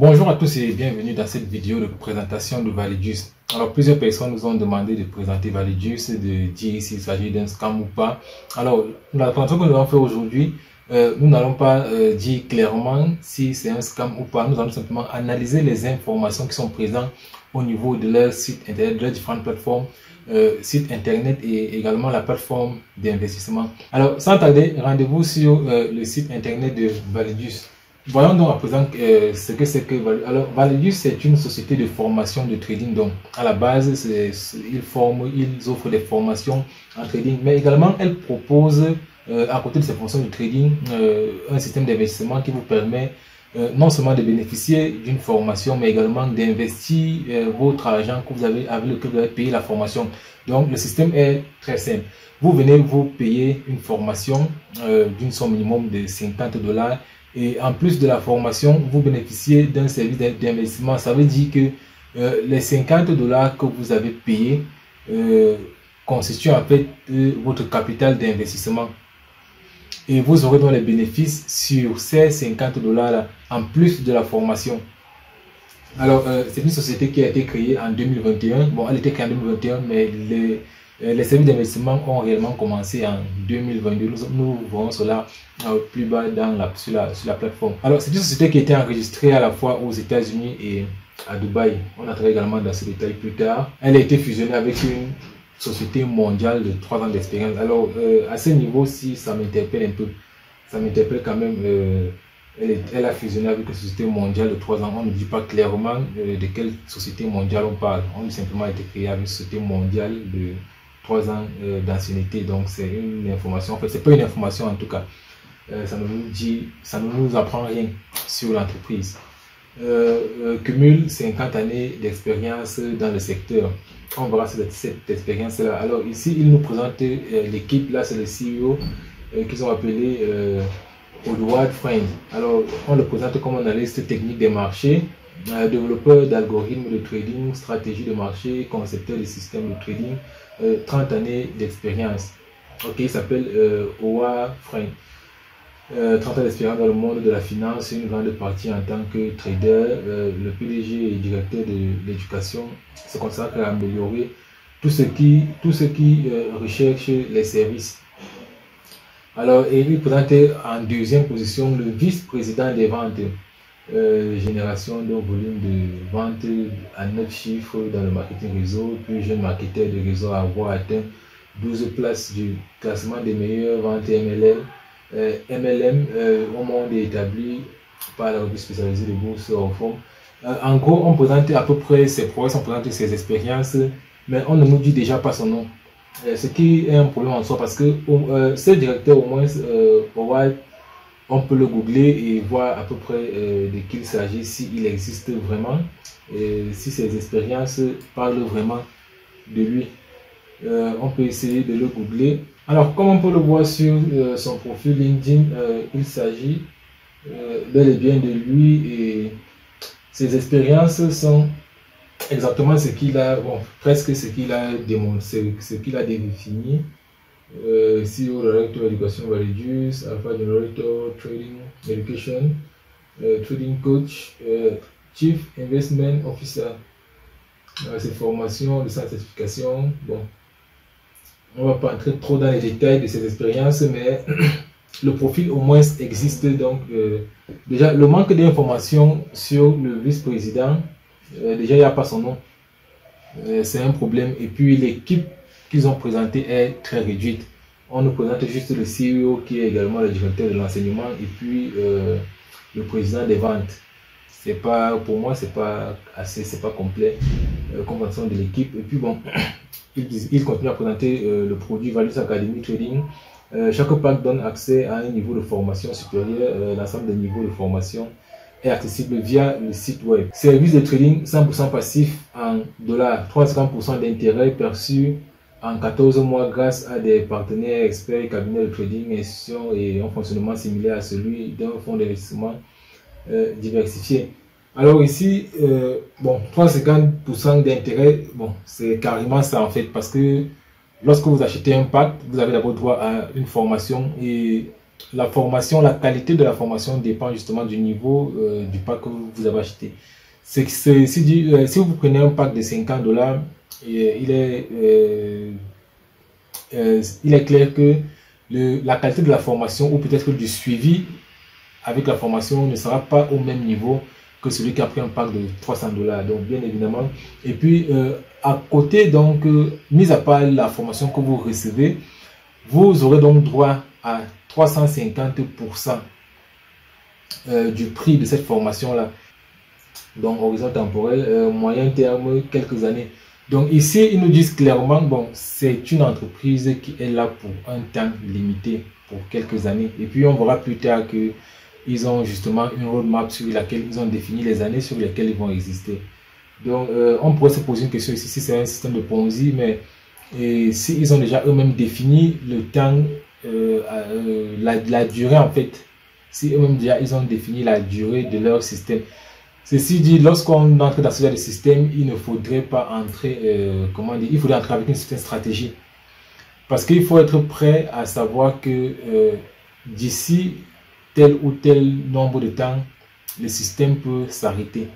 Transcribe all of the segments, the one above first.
Bonjour à tous et bienvenue dans cette vidéo de présentation de Validus. Alors, plusieurs personnes nous ont demandé de présenter Validus, de dire s'il s'agit d'un scam ou pas. Alors, la présentation que nous allons faire aujourd'hui, nous n'allons pas dire clairement si c'est un scam ou pas. Nous allons simplement analyser les informations qui sont présentes au niveau de leur site internet, de leurs différentes plateformes, site internet et également la plateforme d'investissement. Alors, sans tarder, rendez-vous sur le site internet de Validus. Voyons donc à présent ce que c'est que Validus. Alors, Validus, c'est une société de formation de trading. Donc, à la base, ils offrent des formations en trading, mais également, elles proposent, à côté de ces formations de trading, un système d'investissement qui vous permet non seulement de bénéficier d'une formation, mais également d'investir votre argent que vous avez, avec lequel vous avez payé la formation. Donc, le système est très simple. Vous venez vous payer une formation d'une somme minimum de $50. Et en plus de la formation, vous bénéficiez d'un service d'investissement. Ça veut dire que les $50 que vous avez payés constituent en fait votre capital d'investissement. Et vous aurez donc les bénéfices sur ces $50 en plus de la formation. Alors, c'est une société qui a été créée en 2021. Bon, elle était créée en 2021, mais les services d'investissement ont réellement commencé en 2022. Nous verrons cela plus bas sur la plateforme. Alors, c'est une société qui a été enregistrée à la fois aux États-Unis et à Dubaï. On entrera également dans ce détail plus tard. Elle a été fusionnée avec une société mondiale de 3 ans d'expérience. Alors, à ce niveau-ci, ça m'interpelle un peu. Ça m'interpelle quand même. Elle a fusionné avec une société mondiale de 3 ans. On ne dit pas clairement de quelle société mondiale on parle. On dit simplement été créé avec une société mondiale de 3 ans d'ancienneté. Donc, c'est une information. En fait, c'est pas une information en tout cas. Ça ne nous apprend rien sur l'entreprise. Cumule 50 années d'expérience dans le secteur. On verra cette expérience-là. Alors, ici, il nous présente l'équipe. Là, c'est le CEO qu'ils ont appelé Edward Friend. Alors, on le présente comme analyste technique des marchés, développeur d'algorithmes de trading, stratégie de marché, concepteur de systèmes de trading, 30 années d'expérience. Ok, il s'appelle Edward Friend. 30 ans d'expérience dans le monde de la finance, une grande partie en tant que trader. Le PDG et directeur de l'éducation se consacre à améliorer tout ce qui recherche les services. Alors, il est présenté en deuxième position le vice-président des ventes, génération d'un volume de vente à 9 chiffres dans le marketing réseau, plus jeune marketeur de réseau à avoir atteint 12 places du classement des meilleures ventes MLM au monde établi par la revue spécialisée de bourse en forme. En gros, on présente à peu près ses prouesses, on présente ses expériences, mais on ne nous dit déjà pas son nom. Ce qui est un problème en soi parce que ce directeur, au moins, on peut le googler et voir à peu près de qui il s'agit, s'il existe vraiment, si ses expériences parlent vraiment de lui. On peut essayer de le googler. Alors, comme on peut le voir sur son profil LinkedIn, il s'agit bel et bien de lui et ses expériences sont exactement ce qu'il a, bon, presque ce qu'il a démontré, ce qu'il a défini. CEO Director Education Validus, Alpha Generator Trading Education, Trading Coach, Chief Investment Officer. Ses formations, de sa certification, bon. On ne va pas entrer trop dans les détails de ces expériences, mais le profil au moins existe. Donc, déjà, le manque d'informations sur le vice-président, déjà, il n'y a pas son nom. C'est un problème. Et puis, l'équipe qu'ils ont présentée est très réduite. On nous présente juste le CEO qui est également le directeur de l'enseignement et puis le président des ventes. C'est pas, pour moi, c'est pas complet. Compréhension de l'équipe. Et puis, bon. Il continue à présenter le produit Validus Academy Trading. Chaque pack donne accès à un niveau de formation supérieur. L'ensemble des niveaux de formation est accessible via le site web. Service de trading 100% passif en dollars, 350% d'intérêt perçu en 14 mois grâce à des partenaires experts et cabinets de trading, institutions et un fonctionnement similaire à celui d'un fonds d'investissement diversifié. Alors ici, bon, 350% d'intérêt, bon, c'est carrément ça en fait, parce que lorsque vous achetez un pack, vous avez d'abord droit à une formation et la formation, la qualité de la formation dépend justement du niveau du pack que vous avez acheté. Si vous prenez un pack de $50, il est clair que la qualité de la formation ou peut-être du suivi avec la formation ne sera pas au même niveau que celui qui a pris un pack de $300. Donc bien évidemment, et puis à côté, donc mis à part la formation que vous recevez, vous aurez donc droit à 350% du prix de cette formation là. Donc horizon temporel, moyen terme, quelques années. Donc ici, ils nous disent clairement, bon, c'est une entreprise qui est là pour un temps limité, pour quelques années. Et puis on verra plus tard que ils ont justement une roadmap sur laquelle ils ont défini les années sur lesquelles ils vont exister. Donc on pourrait se poser une question ici, si c'est un système de Ponzi, mais si ils ont déjà eux-mêmes défini le temps, la durée en fait, si eux-mêmes déjà ils ont défini la durée de leur système. Ceci dit, lorsqu'on entre dans ce genre de système, il ne faudrait pas entrer, comment dire, il faudrait entrer avec une certaine stratégie. Parce qu'il faut être prêt à savoir que d'ici tel ou tel nombre de temps, le système peut s'arrêter.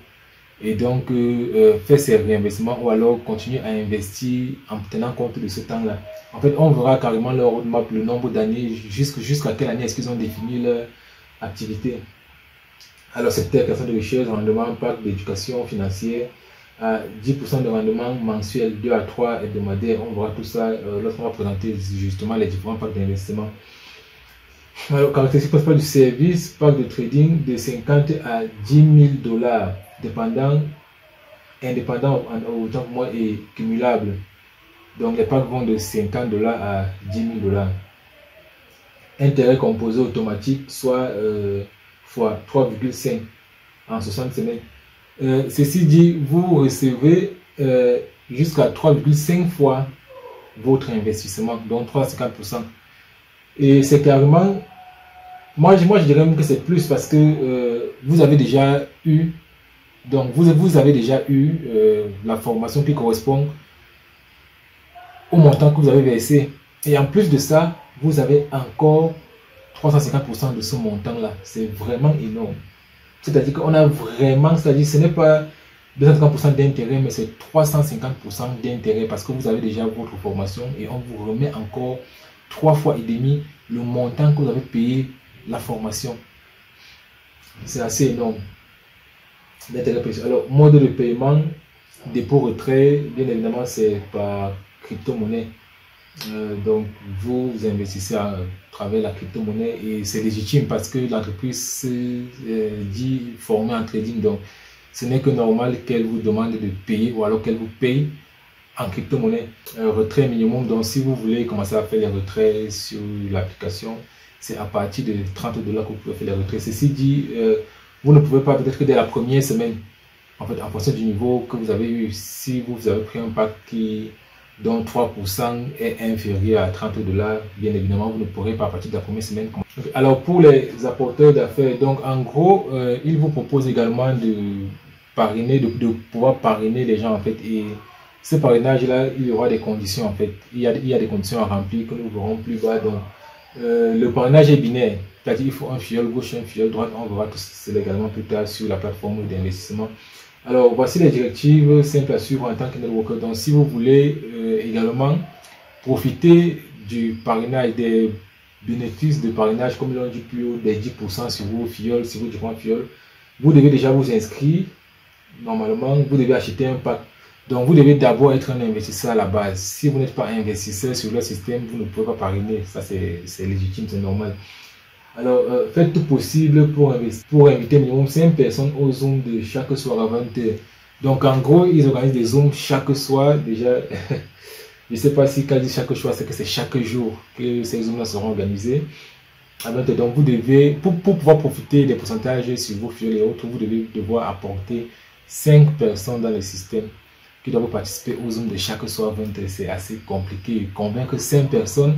Et donc, faire ses réinvestissements ou alors continuer à investir en tenant compte de ce temps-là. En fait, on verra carrément leur roadmap, le nombre d'années, jusqu'à quelle année est-ce qu'ils ont défini leur activité. Alors, secteur question de recherche, rendement, pack d'éducation financière, à 10% de rendement mensuel, 2 à 3 hebdomadaires. On verra tout ça lorsqu'on va présenter justement les différents packs d'investissement. Alors, caractéristiques principales du service, pack de trading de 50 à 10 000 $, indépendant autant que moi et cumulable. Donc, les packs vont de 50 $ à 10 000 $. Intérêt composé automatique, soit fois 3,5 en 60 semaines. Ceci dit, vous recevez jusqu'à 3,5 fois votre investissement, donc 3,50%. Et c'est carrément, moi je dirais même que c'est plus parce que vous avez déjà eu, donc vous avez déjà eu la formation qui correspond au montant que vous avez versé. Et en plus de ça, vous avez encore 350% de ce montant-là. C'est vraiment énorme. C'est-à-dire qu'on a vraiment, c'est-à-dire ce n'est pas 250% d'intérêt, mais c'est 350% d'intérêt parce que vous avez déjà votre formation et on vous remet encore 3 fois et demi le montant que vous avez payé la formation. C'est assez énorme. Alors, mode de paiement, dépôt-retrait, bien évidemment, c'est par crypto-monnaie. Donc, vous investissez à travers la crypto-monnaie et c'est légitime parce que l'entreprise se dit formée en trading. Donc, ce n'est que normal qu'elle vous demande de payer ou alors qu'elle vous paye en crypto-monnaie. Retrait minimum. Donc, si vous voulez commencer à faire les retraits sur l'application, c'est à partir de 30 $ que vous pouvez faire les retraits. Ceci dit, vous ne pouvez pas peut-être que dès la première semaine, en fait, en fonction du niveau que vous avez eu, si vous avez pris un pack dont 3% est inférieur à 30 $, bien évidemment, vous ne pourrez pas à partir de la première semaine. Alors, pour les apporteurs d'affaires, donc en gros, ils vous proposent également de parrainer, de pouvoir parrainer les gens en fait. Et ce parrainage-là, il y aura des conditions en fait. Il y a des conditions à remplir que nous verrons plus bas. Donc, le parrainage est binaire, c'est-à-dire il faut un filleul gauche, un filleul droite. On verra tout cela également plus tard sur la plateforme d'investissement. Alors, voici les directives simples à suivre en tant que networker. Donc, si vous voulez également profiter du parrainage, des bénéfices de parrainage, comme l'on dit plus haut, des 10% sur vos filleuls, sur vos différents filleuls, vous devez déjà vous inscrire. Normalement, vous devez acheter un pack. Donc, vous devez d'abord être un investisseur à la base. Si vous n'êtes pas investisseur sur le système, vous ne pouvez pas parrainer. Ça, c'est légitime, c'est normal. Alors, faites tout possible pour inviter minimum 5 personnes au Zoom de chaque soir à 20h. Donc, en gros, ils organisent des Zooms chaque soir. Déjà, je ne sais pas si quand ils disent chaque soir, c'est que c'est chaque jour que ces Zooms-là seront organisés. À 20h. Donc, vous devez, pour pouvoir profiter des pourcentages sur vos fioles et autres, vous devez devoir apporter 5 personnes dans le système qui doivent participer au Zoom de chaque soir à 20h. C'est assez compliqué. Convaincre 5 personnes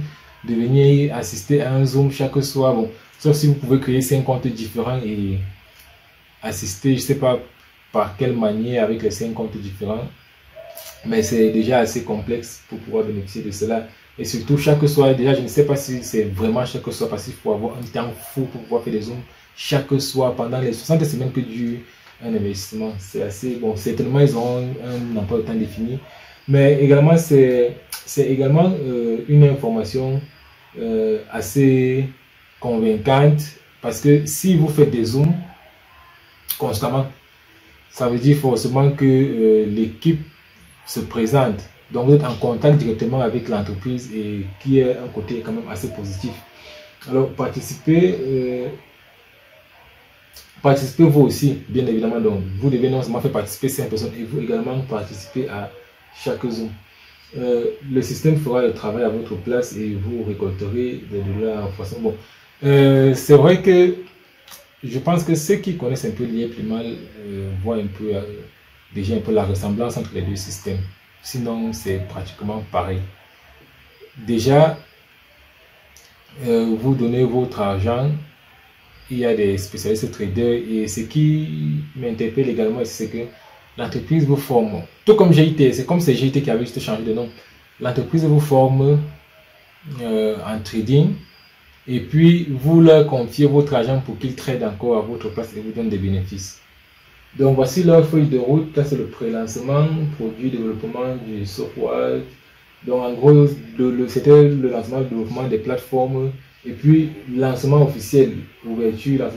de venir assister à un Zoom chaque soir. Bon, sauf si vous pouvez créer 5 comptes différents et assister, je ne sais pas par quelle manière avec les 5 comptes différents. Mais c'est déjà assez complexe pour pouvoir bénéficier de cela. Et surtout, chaque soir, déjà, je ne sais pas si c'est vraiment chaque soir, parce qu'il faut avoir un temps fou pour pouvoir faire des zooms chaque soir pendant les 60 semaines que dure un investissement. C'est assez bon. Certainement, ils auront un emploi de temps défini. Mais également, c'est également une information assez convaincante, parce que si vous faites des zooms constamment, ça veut dire forcément que l'équipe se présente. Donc vous êtes en contact directement avec l'entreprise, et qui est un côté quand même assez positif. Alors participez vous aussi, bien évidemment. Donc vous devez non seulement faire participer 5 personnes, et vous également participer à chaque Zoom. Le système fera le travail à votre place et vous récolterez des dollars en façon. Bon, c'est vrai que je pense que ceux qui connaissent un peu Lieblinmal voient un peu déjà un peu la ressemblance entre les deux systèmes. Sinon, c'est pratiquement pareil. Déjà, vous donnez votre argent. Il y a des spécialistes traders, et ce qui m'interpelle également, c'est que l'entreprise vous forme. Tout comme GIT, c'est comme c'est GIT qui avait juste changé de nom. L'entreprise vous forme en trading, et puis vous leur confiez votre argent pour qu'ils tradent encore à votre place et vous donnent des bénéfices. Donc voici leur feuille de route. Là, c'est le pré-lancement, produit, développement du software. Donc en gros, c'était le lancement, le développement des plateformes, et puis lancement officiel, ouverture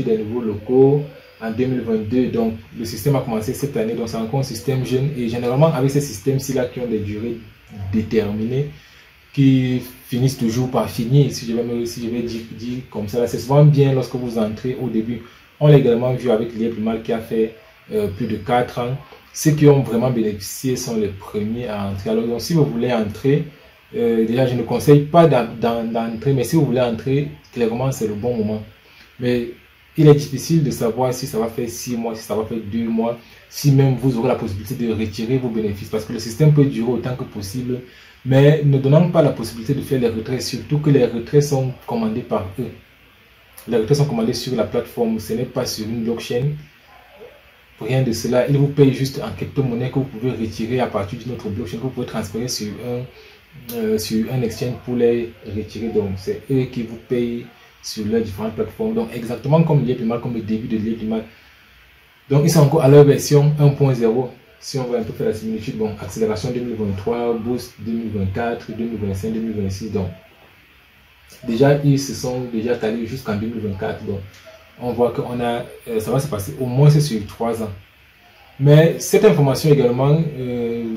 des nouveaux locaux en 2022. Donc le système a commencé cette année, donc c'est encore un système jeune, et généralement avec ces systèmes-ci là qui ont des durées déterminées, qui finissent toujours par finir, si je vais dire comme ça, c'est souvent bien lorsque vous entrez au début. On l'a également vu avec Lieblinmal qui a fait plus de 4 ans. Ceux qui ont vraiment bénéficié sont les premiers à entrer. Alors donc, si vous voulez entrer, déjà je ne conseille pas d'entrer, mais si vous voulez entrer, clairement c'est le bon moment. Mais il est difficile de savoir si ça va faire 6 mois, si ça va faire 2 mois, si même vous aurez la possibilité de retirer vos bénéfices, parce que le système peut durer autant que possible, mais ne donnant pas la possibilité de faire les retraits, surtout que les retraits sont commandés par eux. Les retraits sont commandés sur la plateforme, ce n'est pas sur une blockchain. Rien de cela, ils vous payent juste en crypto-monnaie que vous pouvez retirer à partir d'une autre blockchain, que vous pouvez transférer sur un exchange pour les retirer. Donc c'est eux qui vous payent sur leurs différentes plateformes. Donc exactement comme Lieblinmal, comme le début de Lieblinmal. Donc ils sont encore à leur version 1.0. Si on va un peu faire la similitude, bon, accélération 2023, boost 2024, 2025, 2026. Donc déjà, ils se sont déjà calés jusqu'en 2024. Donc, on voit que ça va se passer au moins sur 3 ans. Mais cette information également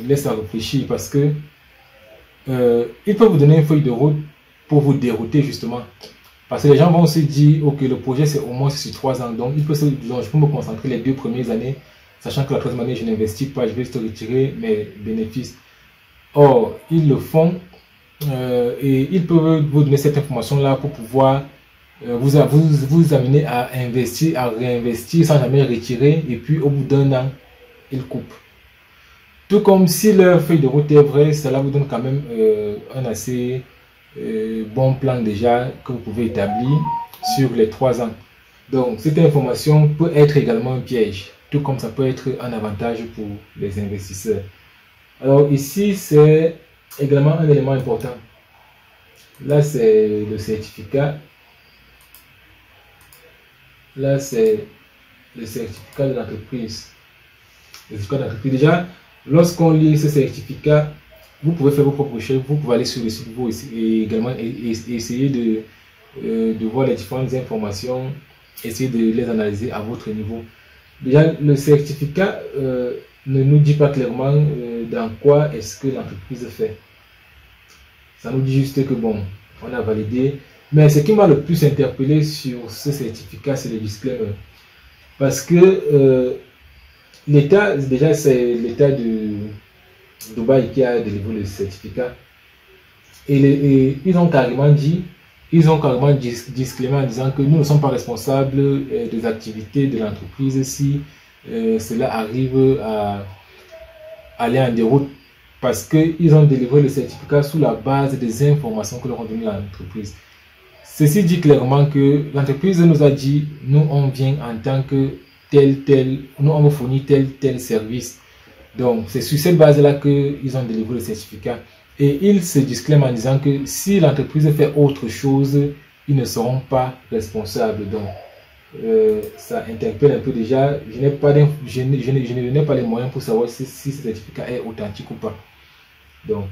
laisse à réfléchir, parce que ils peuvent vous donner une feuille de route pour vous dérouter justement. Parce que les gens vont se dire, ok, le projet c'est au moins sur 3 ans. Donc, je peux me concentrer les 2 premières années, sachant que la 3e année, je n'investis pas, je vais juste retirer mes bénéfices. Or, ils le font. Et ils peuvent vous donner cette information là pour pouvoir vous amener à investir, à réinvestir sans jamais retirer, et puis au bout d'un an ils coupent. Tout comme si leur feuille de route est vraie, cela vous donne quand même un assez bon plan déjà que vous pouvez établir sur les 3 ans. Donc cette information peut être également un piège, tout comme ça peut être un avantage pour les investisseurs. Alors ici c'est également un élément important. Là, c'est le certificat. Là, c'est le certificat de l'entreprise. Le certificat d'entreprise. Déjà, lorsqu'on lit ce certificat, vous pouvez faire vos propres recherches. Vous pouvez aller sur le site et également essayer de voir les différentes informations, essayer de les analyser à votre niveau. Déjà, le certificat ne nous dit pas clairement dans quoi est-ce que l'entreprise fait. Ça nous dit juste que bon, on a validé. Mais ce qui m'a le plus interpellé sur ce certificat, c'est le disclaimer. Parce que l'État, déjà c'est l'État de Dubaï qui a délivré le certificat. Et ils ont carrément dit, disclaimer en disant que nous ne sommes pas responsables des activités de l'entreprise si cela arrive à aller en déroute. Parce qu'ils ont délivré le certificat sous la base des informations que leur ont donné l'entreprise. Ceci dit clairement que l'entreprise nous a dit, nous on vient en tant que nous on vous fournit tel service. Donc c'est sur cette base là qu'ils ont délivré le certificat. Et ils se disclament en disant que si l'entreprise fait autre chose, ils ne seront pas responsables. Donc, ça interpelle un peu déjà. Je n'ai pas les moyens pour savoir si ce certificat est authentique ou pas. Donc,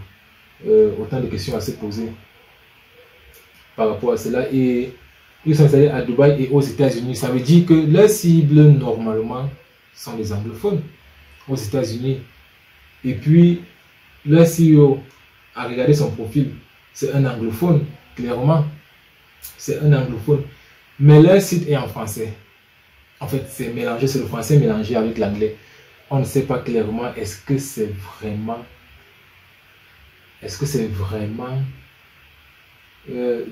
autant de questions à se poser par rapport à cela. Et ils sont installés à Dubaï et aux États-Unis. Ça veut dire que leurs cibles, normalement, sont les anglophones aux États-Unis. Et puis, leur CEO a regardé son profil. C'est un anglophone, clairement. C'est un anglophone. Mais leur site est en français. En fait, c'est mélangé, c'est le français mélangé avec l'anglais. On ne sait pas clairement est-ce que c'est vraiment...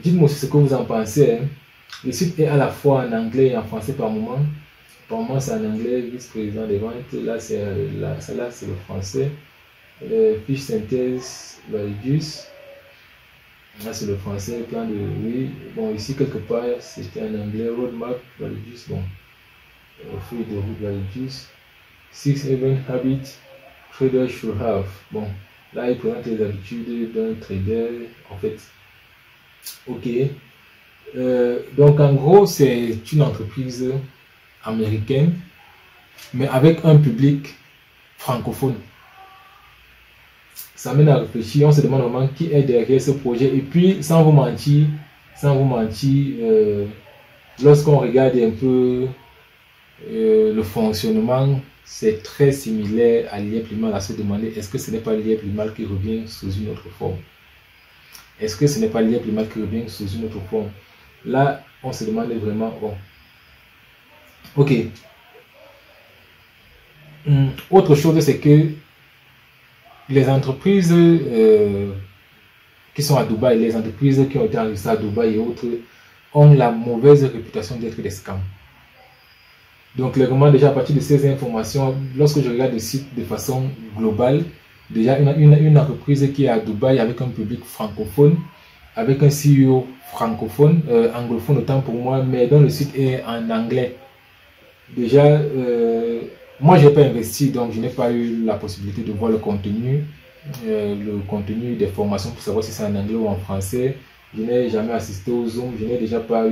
dites-moi aussi ce que vous en pensez. Hein. Le site est à la fois en anglais et en français par moment. Par moment, c'est en anglais, vice-président des ventes. Là, celle-là, c'est le français. Fiche synthèse, Valigis. Là, c'est le français, plan de... Oui, bon, ici, quelque part, c'était en anglais. Roadmap, Valigis, bon. Feuille de route, Valigis. 6 event habits traders should have. Bon, là, il présente les habitudes d'un trader, en fait. Ok. Donc, en gros, c'est une entreprise américaine, mais avec un public francophone. Ça mène à réfléchir, on se demande vraiment qui est derrière ce projet. Et puis, sans vous mentir, lorsqu'on regarde un peu le fonctionnement, c'est très similaire à l'IA Primal, à se demander est-ce que ce n'est pas l'IA Primal qui revient sous une autre forme? Est-ce que ce n'est pas l'IA Primal qui revient sous une autre forme? Là, on se demande vraiment, bon. Ok. Autre chose, c'est que les entreprises qui sont à Dubaï, les entreprises qui ont été enregistrées à Dubaï et autres, ont la mauvaise réputation d'être des scams. Donc, clairement, déjà à partir de ces informations, lorsque je regarde le site de façon globale, déjà une entreprise qui est à Dubaï avec un public francophone, avec un CEO francophone, anglophone autant pour moi, mais dont le site est en anglais. Déjà, moi je n'ai pas investi, donc je n'ai pas eu la possibilité de voir le contenu des formations pour savoir si c'est en anglais ou en français. Je n'ai jamais assisté au Zoom, je n'ai déjà pas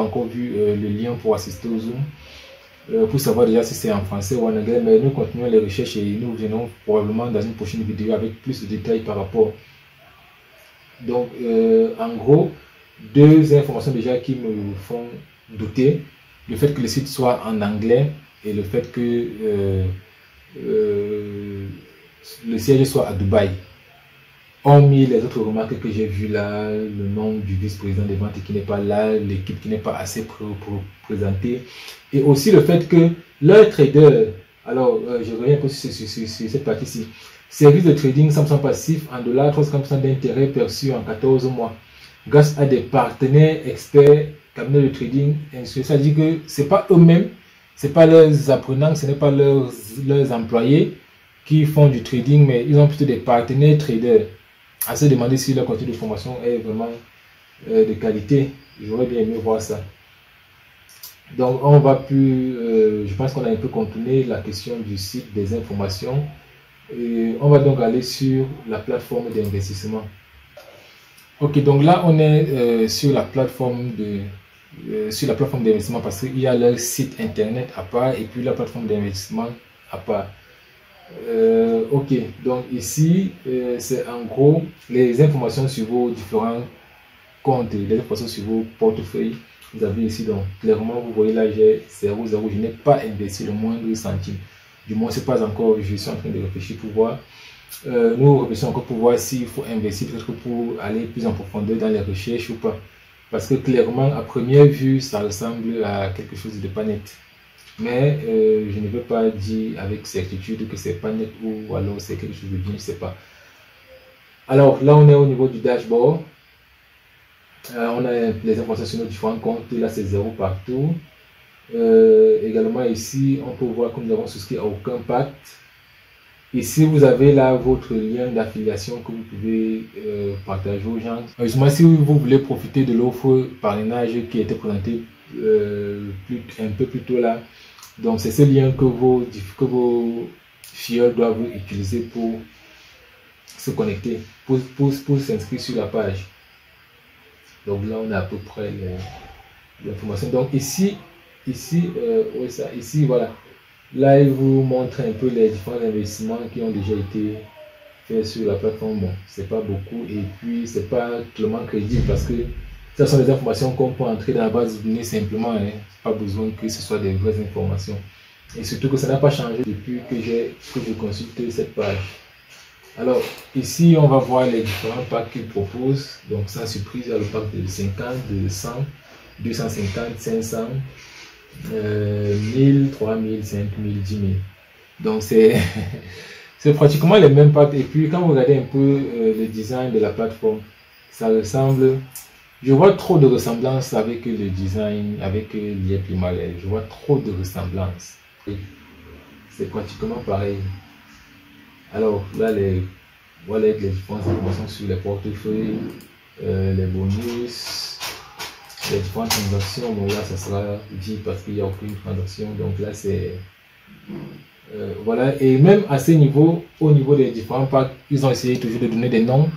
encore vu le lien pour assister au Zoom, pour savoir déjà si c'est en français ou en anglais, mais nous continuons les recherches et nous venons probablement dans une prochaine vidéo avec plus de détails par rapport. Donc, en gros, deux informations déjà qui me font douter. Le fait que le site soit en anglais et le fait que le siège soit à Dubaï. Hormis les autres remarques que j'ai vues là, le nom du vice-président des ventes qui n'est pas là, l'équipe qui n'est pas assez présentée. Et aussi le fait que leur trader, alors je reviens un peu sur cette partie-ci, service de trading 100% passif en dollars, 350% d'intérêt perçu en 14 mois, grâce à des partenaires experts, cabinets de trading, ça dit que ce n'est pas eux-mêmes, ce n'est pas leurs apprenants, ce n'est pas leurs employés qui font du trading, mais ils ont plutôt des partenaires traders. À se demander si leur contenu de formation est vraiment de qualité. J'aurais bien aimé voir ça. Donc on va plus, je pense qu'on a un peu contourné la question du site, des informations. Et on va donc aller sur la plateforme d'investissement. Ok, donc là on est sur la plateforme d'investissement parce qu'il y a leur site internet à part et puis la plateforme d'investissement à part. Ok, donc ici c'est en gros les informations sur vos différents comptes, les informations sur vos portefeuilles. Vous avez ici, donc clairement vous voyez là j'ai 0,0, je n'ai pas investi le moindre centime. Du moins c'est pas encore, je suis en train de réfléchir pour voir. Nous réfléchissons encore pour voir s'il faut investir peut-être pour aller plus en profondeur dans les recherches ou pas. Parce que clairement à première vue ça ressemble à quelque chose de pas net. Mais je ne veux pas dire avec certitude que c'est pas net ou alors c'est quelque chose de bien, je ne sais pas. Alors là on est au niveau du dashboard. On a les informations sur nos différents comptes. Là c'est 0 partout. Également ici on peut voir que nous avons souscrit à aucun pacte. Ici vous avez là votre lien d'affiliation que vous pouvez partager aux gens. Justement si vous voulez profiter de l'offre parrainage qui était présentée un peu plus tôt là. Donc c'est ce lien que vos filles doivent utiliser pour se connecter, pour s'inscrire sur la page. Donc là, on a à peu près l'information. Donc ici, oui, ça, ici, voilà. Là, il vous montre un peu les différents investissements qui ont déjà été faits sur la plateforme. Bon, c'est pas beaucoup et puis c'est pas tellement crédible parce que ce sont des informations qu'on peut entrer dans la base de données simplement. Hein. Pas besoin que ce soit des vraies informations. Et surtout que ça n'a pas changé depuis que je consulte cette page. Alors, ici, on va voir les différents packs qu'ils proposent. Donc, sans surprise, il y a le pack de 50, de 100, 250, 500, 1000, 3000, 5000, 10 000. Donc, c'est pratiquement les mêmes packs. Et puis, quand vous regardez un peu le design de la plateforme, ça ressemble... Je vois trop de ressemblances avec le design, avec l'IA Primal. Je vois trop de ressemblances. C'est pratiquement pareil. Alors là, voilà les différentes informations sur les portefeuilles, les bonus, les différentes transactions. Bon, là, ça sera dit parce qu'il n'y a aucune transaction. Donc là, c'est... voilà. Et même à ce niveau, au niveau des différents packs, ils ont essayé toujours de donner des noms.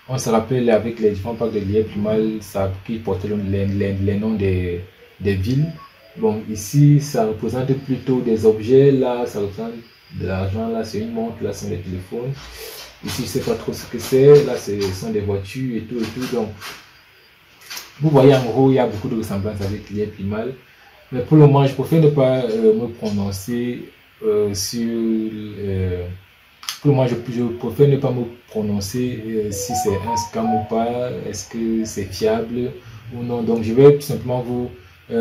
On se rappelle avec les différents packs de l'IA Primal, ça qui portait les noms des villes. Bon, ici, ça représente plutôt des objets. Là, ça représente de l'argent. Là, c'est une montre. Là, ce sont des téléphones. Ici, je ne sais pas trop ce que c'est. Là, ce sont des voitures et tout et tout. Donc, vous voyez, en gros, il y a beaucoup de ressemblances avec l'IA Primal. Mais pour le moment, je préfère ne pas me prononcer sur... pour le moment, je préfère ne pas me prononcer si c'est un scam ou pas. Est-ce que c'est fiable ou non. Donc, je vais tout simplement vous...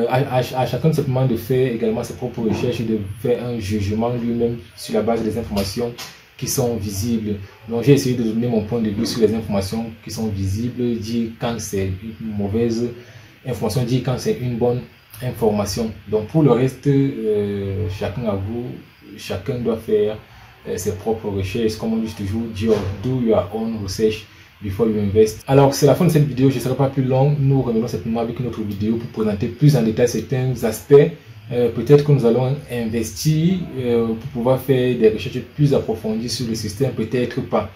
à chacun simplement de faire également ses propres recherches et de faire un jugement lui-même sur la base des informations qui sont visibles. Donc j'ai essayé de donner mon point de vue sur les informations qui sont visibles, dire quand c'est une mauvaise information, dire quand c'est une bonne information. Donc pour le reste, chacun à vous, chacun doit faire ses propres recherches. Comme on dit toujours, do your own research before you invest. Alors c'est la fin de cette vidéo, je ne serai pas plus long. Nous revenons certainement avec une autre vidéo pour présenter plus en détail certains aspects. Peut-être que nous allons investir pour pouvoir faire des recherches plus approfondies sur le système, peut-être pas.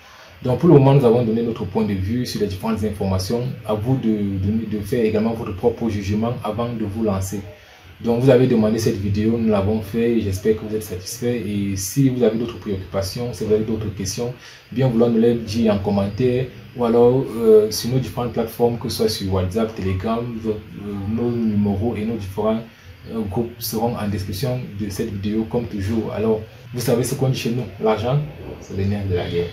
Donc pour le moment, nous avons donné notre point de vue sur les différentes informations. À vous de faire également votre propre jugement avant de vous lancer. Donc vous avez demandé cette vidéo, nous l'avons fait, j'espère que vous êtes satisfait. Et si vous avez d'autres préoccupations, si vous avez d'autres questions, bien vouloir nous les dire en commentaire ou alors sur nos différentes plateformes, que ce soit sur WhatsApp, Telegram, nos numéros et nos différents groupes seront en description de cette vidéo comme toujours. Alors vous savez ce qu'on dit chez nous, l'argent c'est le nerf de la guerre.